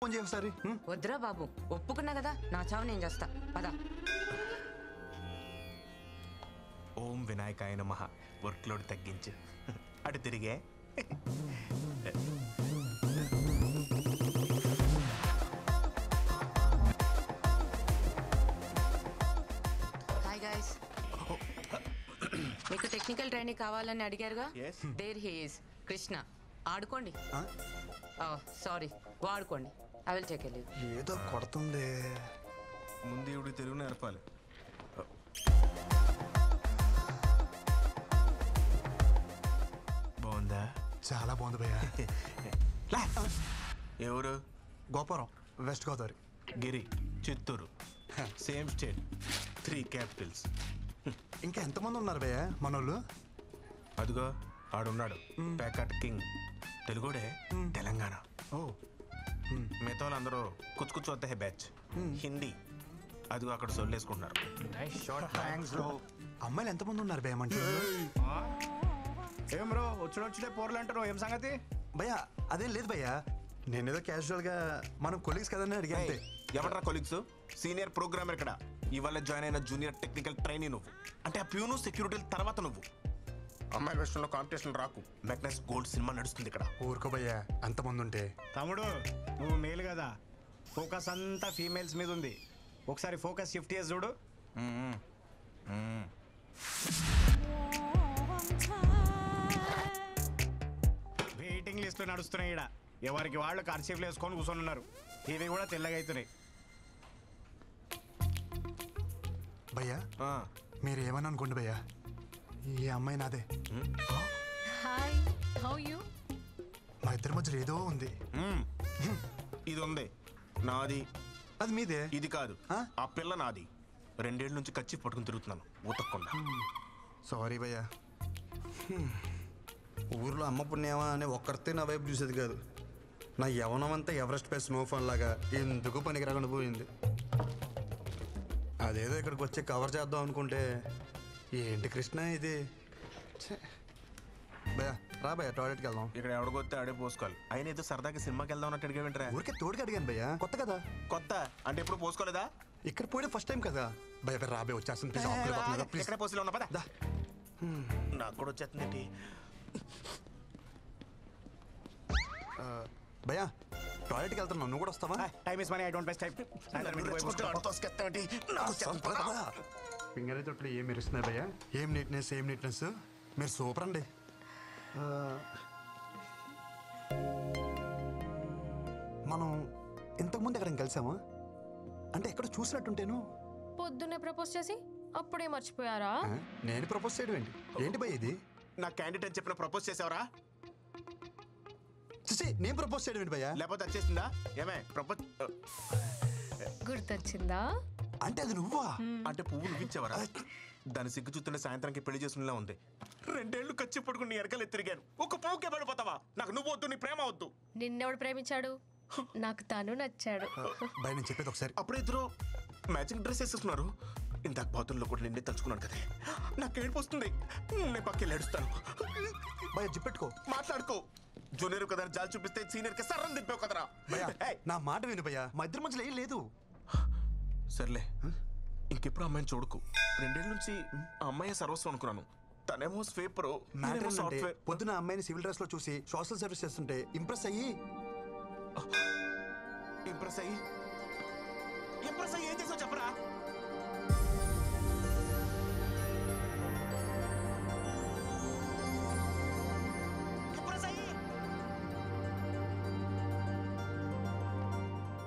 Phone చేయ ఒకసారి. వద్దురా బాబు, ఒప్పుకున్నా కదా, నా చావు నేను చేస్తా. పద. ఓం వినాయకాయ నమః. వర్క్ లోడ్ తగ్గించు. అటు తిరిగే. Hi guys. మీకు టెక్నికల్ ట్రైనింగ్ కావాలని అడిగారుగా. There he is Krishna. ఆడుకోండి. సారీ, వాడుకోండి. I will take leave. ఏదో కొడుతుంది. ముందు ఇవి తెలుగు నేర్పాలి. బాగుందా? చాలా బాగుంది భయ్యా. ఎవరు? Gopuram, west Godavari. Giri, Chittoor. Same state, 3 capitals. ఇంకా ఎంతమంది ఉన్నారు భయ్యా మనోళ్ళు? అదిగో ఆడున్నాడు, ప్యాకట్ కింగ్. తెలుగుడే, తెలంగాణ. ఓ, మిగతా వాళ్ళందరూ కుచ్చు కుచ్చు వద్ద బ్యాచ్. హిందీ. అదిగో అక్కడ సొల్లేసుకుంటున్నారు. అమ్మాయిలు ఎంతమంది ఉన్నారు భయ్యా మంచి? ఏం బ్రో వచ్చుడే పోర్లు అంటారు, ఏం సంగతి? భయ్యా అదేం లేదు భయ్యా, నేనేదో క్యాజువల్ గా మనం కొలీగ్స్ కదని అడిగా అంతే. ఎవరా కొలీగ్స్? సీనియర్ ప్రోగ్రామర్ ఇక్కడ. ఇవాళ జాయిన్ అయిన జూనియర్ టెక్నికల్ ట్రైనీ నువ్వు. అంటే ఆ ప్యూను సెక్యూరిటీ తర్వాత నువ్వు. అమ్మాయిల విషయంలో కాంపిటీషన్ రాకు. మెగ్నస్ గోల్డ్ సినిమా నడుస్తుంది ఇక్కడ. ఊరుకో భయ్యా, అంతమంది ఉంటే. తమ్ముడు నువ్వు మేలు కదా, ఫోకస్ అంతా ఫీమేల్స్ మీద ఉంది. ఒకసారి ఫోకస్ షిఫ్ట్ చేసి చూడు. వెయిటింగ్ లిస్ట్ నడుస్తున్నాయి ఇక్కడ. ఎవరికి వాళ్ళు కర్చీఫ్లు వేసుకొని కూర్చొని ఉన్నారు. ఇవి కూడా తెల్లగా అవుతున్నాయి. భయ్యా మీరు ఏమని అనుకోండి భయ్యా, ఈ అమ్మాయి నాదే. Hi, how you? మా ఇద్దరి మధ్యలో ఏదో ఉంది. ఇది ఉంది నాది. అది మీదే. ఇది కాదు, ఆ పిల్ల నాది. 2 ఏళ్ళ నుంచి కచ్చి పట్టుకుని తిరుగుతున్నాను ఊతకుండా. సారీ భయ్యా. ఊర్లో అమ్మ పుణ్యమా అని ఒక్కరితే నా వైపు చూసేది కాదు. నా యవనం అంతా ఎవరెస్ట్ పై స్నోఫాన్ లాగా ఎందుకు పనికి రాకుండా పోయింది. అదేదో ఇక్కడికి వచ్చి కవర్ చేద్దాం అనుకుంటే ఏంటి కృష్ణ ఇది. భయ్యా రా భయ్యా, టాయిలెట్కి వెళ్దాం. ఇక్కడ ఎవడికొస్తే ఆడే పోసుకోవాలి. అయినా ఏదో సరదాగా సినిమాకి వెళ్దాం అన్నట్టు అడిగా వింటరా? ఊరికే తోడుకి అడిగాను భయ్యా, కొత్త కదా. కొత్త అంటే ఎప్పుడు పోసుకోలేదా? ఇక్కడ పోయిన ఫస్ట్ టైం కదా భయ్యా. రాబే వచ్చేస్తుంది ప్లీజ్. ఎక్కడ పోసిలో ఉన్నా పదా. నాకు కూడా వచ్చేస్తుంది. భయ్యా టాయిలెట్కి వెళ్తున్నావు, నువ్వు కూడా వస్తావా? Time is money, I don't waste time. Finger తొట్లు ఏం మెరుస్తున్నాయి భయ్యా. ఏం నీట్నెస్. మీరు సూపర్ అండి. మనం ఇంతకుముందు ఎక్కడ కలిసామా? అంటే ఎక్కడ చూసినట్టుంటేను. పొద్దున్నే ప్రపోజ్ చేసి అప్పుడే మర్చిపోయారా? నేను ప్రపోజ్ చేయడం ఏంటి భయ్య ఇది? నా క్యాండిడేట్ అని చెప్పిన ప్రపోజ్ చేసావరా? నేను ప్రపోజ్ చేయడం ఏంటి భయ్యా? లేకపోతే వచ్చేసిందా? ఏమే ప్రపోజ్ గుర్తొచ్చిందా? అంటే అది నువ్వా? అంటే పువ్వు నువ్విచ్చావరా? దాని సిగ్గు చూస్తుంటే సాయంత్రానికి పెళ్లి చేసుకునేలా ఉంది. 2 ఏళ్ళు కచ్చి పడుకుని నీ ఎరకలు తిరిగాను. ఒక పువ్వుకే పడిపోతావా? నాకు నువ్వు వద్దు, నీ ప్రేమ వద్దు. నిన్నెవడు ప్రేమించాడు? నాకు తను నచ్చాడు. భయ నేను చెప్పేది ఒకసారి. అప్పుడే ఇద్దరు మ్యాచింగ్ డ్రెస్ వేసేస్తున్నారు. ఇందాక బాతుల్లో కూడా నిన్నే తలుచుకున్నాను కదా. నాకు ఏడుపు వస్తుంది. నేను పక్కకి ఏడుస్తాను. భయ జిప్పెట్టుకో, మాట్లాడుకో. జూనియర్ కదా జాలి చూపిస్తే సీనియర్ కి సర్రం దింపావు కదరా. నా మాట విను భయ్యా, మా ఇద్దరి మధ్యలో ఏం లేదు. సర్లే, ఇంకెప్పుడు అమ్మాయిని చూడకు. 2 ఏళ్ళ నుంచి ఆ అమ్మాయి సర్వస్వం అనుకున్నాను. తనేమో స్వీపర్. పొద్దున అమ్మాయిని సివిల్ డ్రెస్ లో చూసి సోషల్ సర్వీస్ చేస్తుంటే ఇంప్రెస్ అయ్యి ఏం చేసావు చెప్పరా?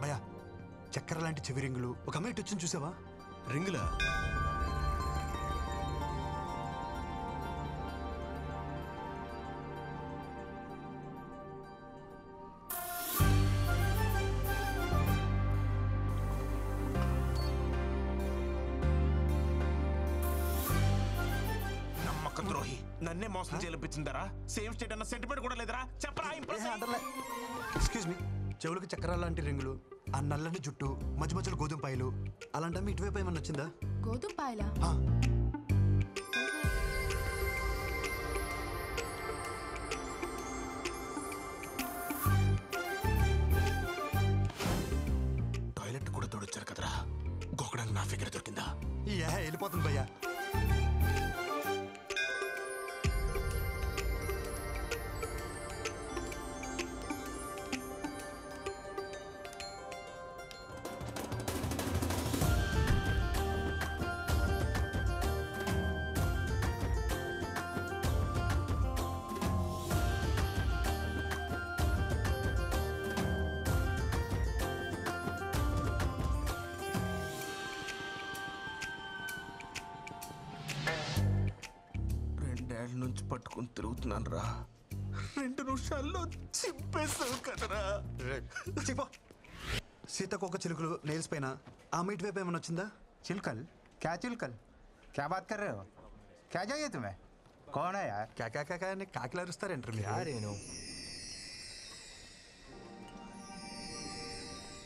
భయ్యా చక్కెర లాంటి చెవి రింగులు ఒక అమ్మాయి ఇటు వచ్చింది చూసావా? రింగులా? నమ్మక ద్రోహి, నన్నే మోసం చేయించిందరా? సేమ్ స్టేట్ అన్న సెంటిమెంట్ కూడా లేదరా? చెప్పరా? ఎక్స్క్యూజ్ మీ, చెవులకు చక్కెర లాంటి రింగులు, ఆ నల్లని జుట్టు, మధ్య మధ్యలో గోధుమ పాయలు, అలాంటి మీ ఇటువైపు ఏమన్నా వచ్చిందా? గోధుమ పాయలా? మండిపోతుంది భయ్యా. రెండేళ్ల నుంచి పట్టుకుని తిరుగుతున్నాను రా. 2 నిమిషాల్లో చింపేస్తావు కదరా. చెప్పో. సీతకొక చిలుకలు నెయిల్స్ పైన ఆ మీట్ వైపు ఏమైనా వచ్చిందా? चिलकल क्या चिलकल क्या बात कर रहे हो क्या चाहिए तुम्हें कौन है यार కాకా అని కాకిలు అరుస్తారంటారు మీరు.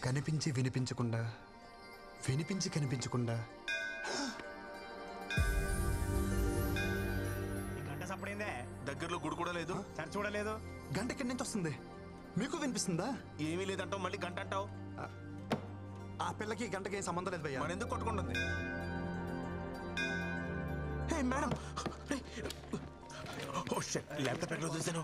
కనిపించి వినిపించకుండా, వినిపించి కనిపించకుండా ఈ గంట సప్పుడైందే, దగ్గరలో గుడి కూడా లేదు. సరి చూడలేదు. గంట ఎక్కడి నుంచి వస్తుంది? మీకు వినిపిస్తుందా? ఏమీ లేదంటావు, మళ్ళీ గంట అంటావు. ఆ పిల్లకి గంటకి ఏం సంబంధం లేదు భయ్యా. మన ఎందుకు కొట్టుకుంటుంది? హే మేడం, ఓ షిట్, ల్యాప్టాప్ ఎక్కడ చూసాను?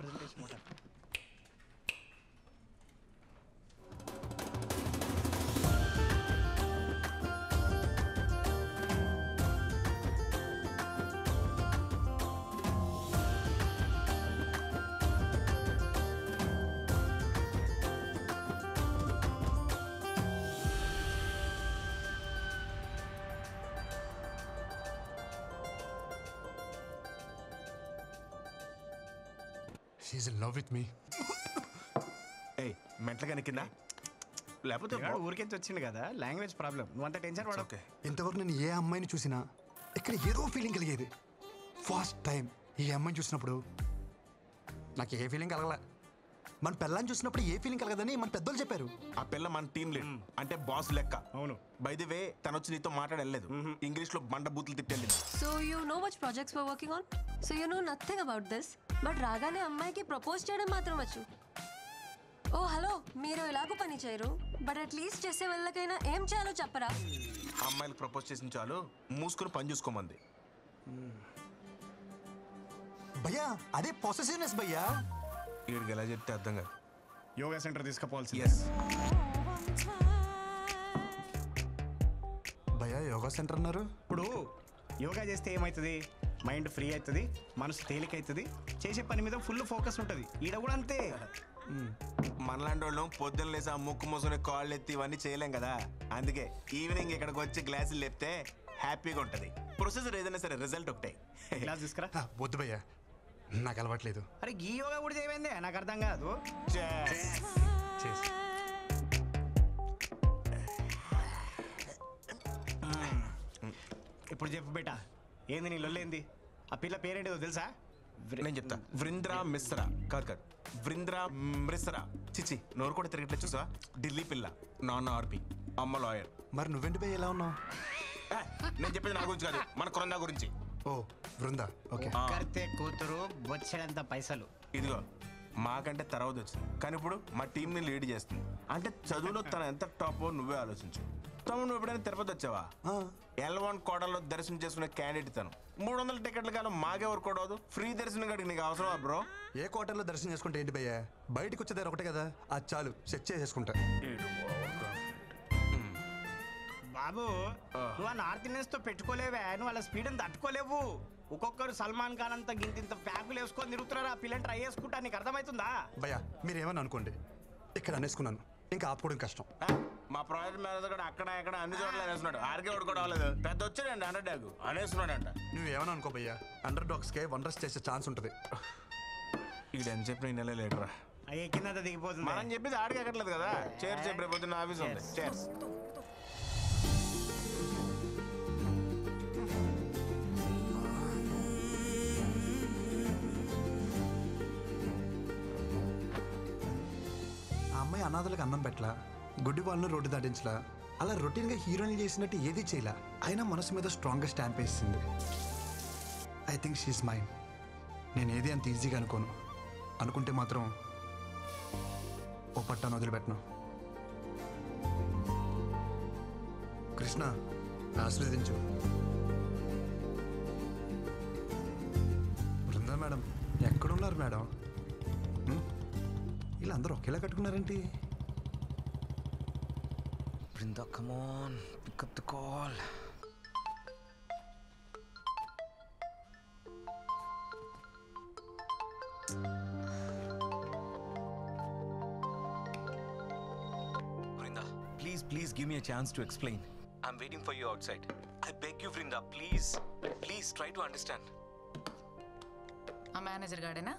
She is in love with me. ఏయ్ మెంటలుగా కింద లేకపోతే పిల్లాడు ఊరికించి వచ్చింది కదా, లాంగ్వేజ్ ప్రాబ్లం. నువ్వు అంత టెన్షన్ పడవు. ఓకే. ఇంతవరకు నేను ఏ అమ్మాయిని చూసినా ఇక్కడ ఏదో ఫీలింగ్ కలిగేది. ఫస్ట్ టైం ఈ అమ్మాయిని చూసినప్పుడు నాకు ఏ ఫీలింగ్ కలగలే. మన పిల్లని చూసినప్పుడు ఏ ఫీలింగ్ కలగదని మన పెద్దోళ్ళు చెప్పారు. ఆ పిల్ల మన టీం లీడ్, అంటే బాస్ లెక్క. అవును. బై ది వే తను వచ్చి నీతో మాట్లాడలేదు, ఇంగ్లీష్ లో బండ బూతులు తిట్టెళ్ళింది. So you know which projects we're working on? So you know nothing about this. But రాగానే అమ్మాయికి ప్రపోజ్ చేయడం మాత్రం వచ్చు. ఓ హలో, మీరు ఎలాగో పని చేయరు, బట్ అట్లీస్ట్ చేసే వాళ్ళకైనా ఏం చేయాలో చెప్పరా? ఆ అమ్మాయిలకు ప్రపోజ్ చేసిన చాలు, మూసుకుని పని చూసుకోమంది. భయ్యా అదే పొసెసివ్నెస్ భయ్యా. వీడికి ఎలా చెప్తే అర్థం కాదు. Yoga centre తీసుకుపోవాల్సింది. ఎస్. భయ్యా యోగా సెంటర్ అన్నారు. ఇప్పుడు యోగా చేస్తే ఏమవుతుంది? మైండ్ ఫ్రీ అవుతుంది, మనసు తేలిక అవుతుంది, చేసే పని మీద ఫుల్ ఫోకస్ ఉంటుంది. ఈడ కూడా అంతే. మనలాంటి వాళ్ళం పొద్దున్న లేసి ఆ ముక్కు మూసుకుని కాళ్ళు ఎత్తి ఇవన్నీ చేయలేం కదా. అందుకే ఈవినింగ్ ఇక్కడికి వచ్చి గ్లాసులు లేపితే హ్యాపీగా ఉంటుంది. ప్రొసెసర్ ఏదైనా సరే రిజల్ట్ ఒకటే. క్లాస్ తీసుకురా. వద్దు భయ్యా, నాకు అలవాట్లేదు. అరే ఈ యోగా కూడా చేయమైందే, నాకు అర్థం కాదు. చేసి ఇప్పుడు చెప్పు బేటా, ఏంది నీ లొల్లేంది? ఆ పిల్ల పేరేంటిదో తెలుసా? నేను చెప్తా. వృంద్రా మిశ్రా. కాదు, వృంద్రా మిశ్రా. చిచి, నోరు కూడా తిరగట్లేదు చూసా. ఢిల్లీ పిల్ల, నాన్న ఆర్పి, అమ్మ లాయర్. మరి నువ్వెంటి భయ్య ఎలా ఉన్నావు? నేను చెప్పేది నా గురించి కాదు, మన కొరందా గురించి. ఓ బృందా, ఓకే. కర్తే కూతురు బొచ్చడంత పైసలు. ఇదిగో మాకంటే తర్వాత వచ్చింది, కానీ ఇప్పుడు మా టీంని లీడ్ చేస్తుంది. అంటే చదువులో తను ఎంత టాప్ నువ్వే ఆలోచించు. తమ్ముడు నువ్వు ఎప్పుడైనా తిరుపతి వచ్చావా? L1 కోటలో దర్శనం చేసుకునే క్యాండిడేట్ తను. 300 టికెట్ల కాలం మాకెవరు కూడా ఫ్రీ దర్శనం కాడికి నీకు అవసరమా బ్రో? ఏ క్వార్టర్లో దర్శనం చేసుకుంటే ఏంటి భయ్యా? బయటకు వచ్చేదారు ఒకటే కదా, అది చాలు, సెట్ చేసేసుకుంటా. బాబు నువ్వు ఆ నార్త్ ఇండియన్స్ తో పెట్టుకోలేవే, నువ్వు వాళ్ళ స్పీడ్ అని తట్టుకోలేవు. ఒక్కొక్కరు సల్మాన్ ఖాన్ అంతా ఇంత ప్యాకులు వేసుకొని తిరుగుతున్నారు. ఆ పిల్లని ట్రై చేసుకుంటా, నీకు అర్థమవుతుందా? భయ్యా మీరేమని అనుకోండి, ఇక్కడ అనేసుకున్నాను, ఇంకా ఆపుకోవడం కష్టం. మా ప్రాజెక్ట్ మేనేజర్ కూడా అక్కడ ఇక్కడ అన్ని చోట్ల అనేస్తున్నాడు. ఆర్కే వాడు కూడా అవ్వలేదు, పెద్ద వచ్చాడండి అండర్ డాగ్ అనేస్తున్నాడంట. నువ్వేమని అనుకో భయ్యా, అండర్ డాగ్స్కే వండర్స్ చేసే ఛాన్స్ ఉంటుంది. ఇది అని చెప్పిన నెల లేటరా అయ్యే కింద దిగిపోతుంది. మనం చెప్పేది ఆడికి ఎక్కట్లేదు కదా. చేర్స్ చెప్పి రేపు పొద్దున్న ఆఫీస్ ఉంది. చేర్స్. ఆ అమ్మాయి అనాథలకు అన్నం పెట్టలా, గుడ్డి వాళ్ళను రోడ్డు దాటించలా, అలా రొటీన్గా హీరోయిన్ చేసినట్టు ఏది చేయలా, అయినా మనసు మీద స్ట్రాంగ్గా స్టాంప్ వేసింది. I think she's mine. నేను ఏది అంత ఈజీగా అనుకోను, అనుకుంటే మాత్రం ఓ పట్టాను వదిలిపెట్టను. కృష్ణ ఆశీర్వదించు. మేడం. వీళ్ళందరూ ఒకేలా కట్టుకున్నారేంటి? Brinda, come on, pick up the call. Brinda, please give me a chance to explain. I'm waiting for you outside. I beg you, Brinda, please try to understand. ఆ మేనేజర్ గాడేనా?